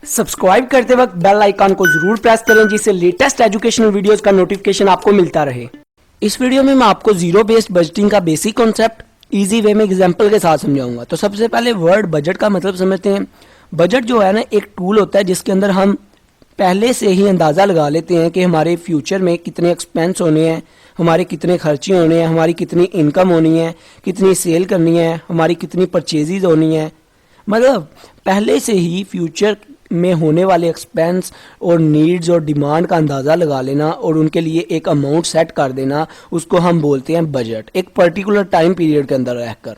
Subscribe करते वक्त bell icon को जरूर प्रेस करें जिससे लेटेस्ट एजुकेशनल वीडियोस का नोटिफिकेशन आपको मिलता रहे। इस वीडियो में मैं आपको जीरो बेस्ड बजटिंग का बेसिक कॉन्सेप्ट इजी वे में एग्जांपल के साथ समझाऊंगा। तो सबसे पहले वर्ड बजट का मतलब समझते हैं। बजट जो है ना एक टूल होता है जिसके अंदर हम पहले से ही अंदाज़ा लगा लेते हैं कि हमारे फ्यूचर में कितने एक्सपेंस होने हैं, हमारे कितने खर्चे होने हैं, हमारी कितनी इनकम होनी है, कितनी सेल करनी है, हमारी कितनी परचेजेज होनी है। मतलब पहले से ही फ्यूचर में होने वाले एक्सपेंस और नीड्स और डिमांड का अंदाज़ा लगा लेना और उनके लिए एक अमाउंट सेट कर देना, उसको हम बोलते हैं बजट। एक पर्टिकुलर टाइम पीरियड के अंदर रहकर,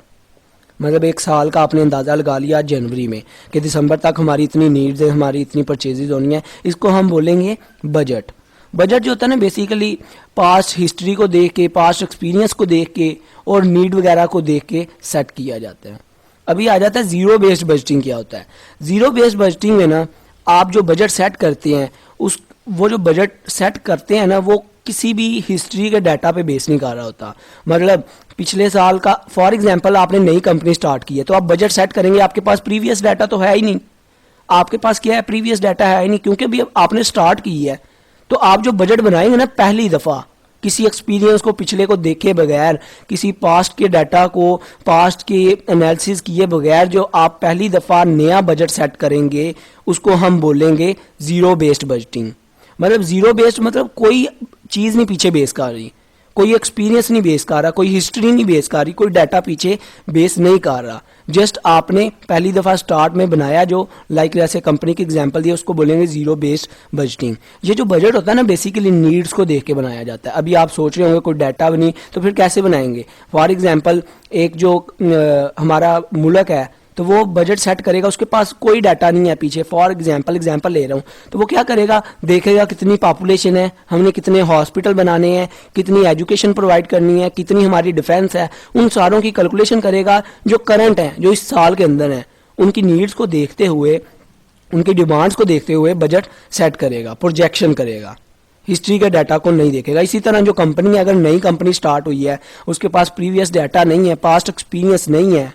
मतलब एक साल का आपने अंदाज़ा लगा लिया जनवरी में कि दिसंबर तक हमारी इतनी नीड्स है, हमारी इतनी परचेजेज होनी है, इसको हम बोलेंगे बजट। बजट जो होता है ना बेसिकली पास्ट हिस्ट्री को देख के, पास्ट एक्सपीरियंस को देख के और नीड वगैरह को देख के सेट किया जाता है। अभी आ जाता है जीरो बेस्ड बजटिंग क्या होता है। जीरो बेस्ड बजटिंग में ना आप जो बजट सेट करते हैं वो जो बजट सेट करते हैं ना वो किसी भी हिस्ट्री के डाटा पे बेस नहीं कर रहा होता। मतलब पिछले साल का फॉर एग्जांपल आपने नई कंपनी स्टार्ट की है तो आप बजट सेट करेंगे, आपके पास प्रीवियस डाटा तो है ही नहीं। आपके पास क्या है, प्रीवियस डाटा है ही नहीं, क्योंकि अभी आपने स्टार्ट की है। तो आप जो बजट बनाएंगे ना पहली दफ़ा किसी एक्सपीरियंस को पिछले को देखे बगैर, किसी पास्ट के डाटा को पास्ट के एनालिसिस किए बगैर जो आप पहली दफ़ा नया बजट सेट करेंगे उसको हम बोलेंगे ज़ीरो बेस्ड बजटिंग। मतलब ज़ीरो बेस्ड मतलब कोई चीज़ नहीं पीछे बेस कर रही, कोई एक्सपीरियंस नहीं बेस कर रहा, कोई हिस्ट्री नहीं बेस कर रही, कोई डाटा पीछे बेस नहीं कर रहा। जस्ट आपने पहली दफ़ा स्टार्ट में बनाया जो जैसे कंपनी की एग्जांपल दी उसको बोलेंगे ज़ीरो बेस्ड बजटिंग। ये जो बजट होता है ना बेसिकली नीड्स को देख के बनाया जाता है। अभी आप सोच रहे होंगे कोई डाटा बनी तो फिर कैसे बनाएंगे। फॉर एग्जाम्पल एक जो हमारा मुल्क है तो वो बजट सेट करेगा, उसके पास कोई डाटा नहीं है पीछे। फॉर एग्जांपल ले रहा हूँ, तो वो क्या करेगा, देखेगा कितनी पॉपुलेशन है, हमने कितने हॉस्पिटल बनाने हैं, कितनी एजुकेशन प्रोवाइड करनी है, कितनी हमारी डिफेंस है, उन सारों की कैलकुलेशन करेगा जो करंट है, जो इस साल के अंदर है। उनकी नीड्स को देखते हुए, उनकी डिमांड्स को देखते हुए बजट सेट करेगा, प्रोजेक्शन करेगा, हिस्ट्री के डाटा को नहीं देखेगा। इसी तरह जो कंपनी, अगर नई कंपनी स्टार्ट हुई है उसके पास प्रीवियस डाटा नहीं है, पास्ट एक्सपीरियंस नहीं है,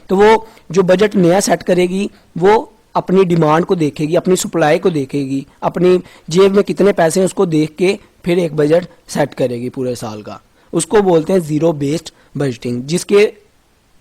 तो वो जो बजट नया सेट करेगी वो अपनी डिमांड को देखेगी, अपनी सप्लाई को देखेगी, अपनी जेब में कितने पैसे हैं उसको देख के फिर एक बजट सेट करेगी पूरे साल का। उसको बोलते हैं ज़ीरो बेस्ड बजटिंग, जिसके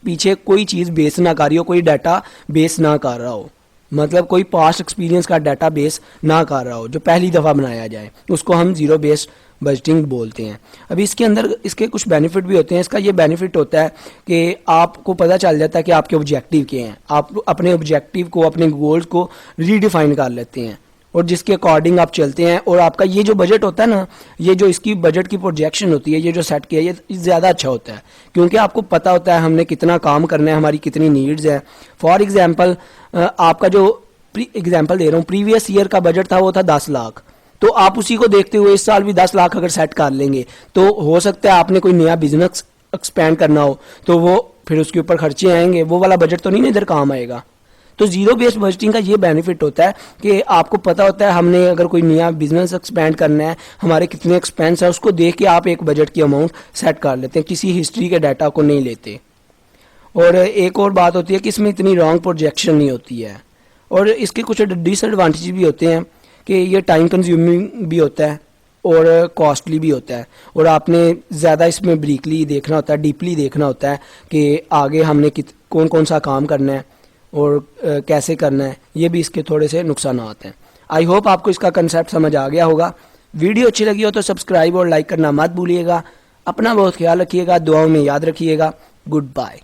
पीछे कोई चीज़ बेस ना कर रही हो, कोई डाटा बेस ना कर रहा हो, मतलब कोई पास्ट एक्सपीरियंस का डाटा बेस ना कर रहा हो, जो पहली दफ़ा बनाया जाए, उसको हम ज़ीरो बेस्ड बजटिंग बोलते हैं। अभी इसके अंदर इसके कुछ बेनिफिट भी होते हैं। इसका ये बेनिफिट होता है कि आपको पता चल जाता है कि आपके ऑब्जेक्टिव क्या हैं, आप अपने ऑब्जेक्टिव को, अपने गोल्स को रीडिफाइन कर लेते हैं और जिसके अकॉर्डिंग आप चलते हैं। और आपका ये जो बजट होता है ना, ये जो इसकी बजट की प्रोजेक्शन होती है, ये जो सेट किया, ये ज़्यादा अच्छा होता है क्योंकि आपको पता होता है हमने कितना काम करना है, हमारी कितनी नीड्स है। फॉर एग्जाम्पल आपका जो एग्जाम्पल दे रहा हूँ, प्रीवियस ईयर का बजट था वो था 10 लाख, तो आप उसी को देखते हुए इस साल भी 10 लाख अगर सेट कर लेंगे तो हो सकता है आपने कोई नया बिजनेस एक्सपेंड करना हो तो वो फिर उसके ऊपर खर्चे आएंगे, वो वाला बजट तो नहीं इधर काम आएगा। तो जीरो बेस्ड बजटिंग का ये बेनिफिट होता है कि आपको पता होता है हमने अगर कोई नया बिजनेस एक्सपेंड करना है, हमारे कितने एक्सपेंस है, उसको देख के आप एक बजट की अमाउंट सेट कर लेते हैं, किसी हिस्ट्री के डाटा को नहीं लेते। और एक और बात होती है कि इसमें इतनी रॉन्ग प्रोजेक्शन नहीं होती है। और इसके कुछ डिसएडवांटेज भी होते हैं कि ये टाइम कंज्यूमिंग भी होता है और कॉस्टली भी होता है, और आपने ज़्यादा इसमें ब्रीकली देखना होता है, डीपली देखना होता है कि आगे हमने कौन कौन सा काम करना है और कैसे करना है। ये भी इसके थोड़े से नुकसान हैं। आई होप आपको इसका कंसेप्ट समझ आ गया होगा। वीडियो अच्छी लगी हो तो सब्सक्राइब और लाइक करना मत भूलिएगा। अपना बहुत ख्याल रखिएगा, दुआओं में याद रखिएगा। Good bye.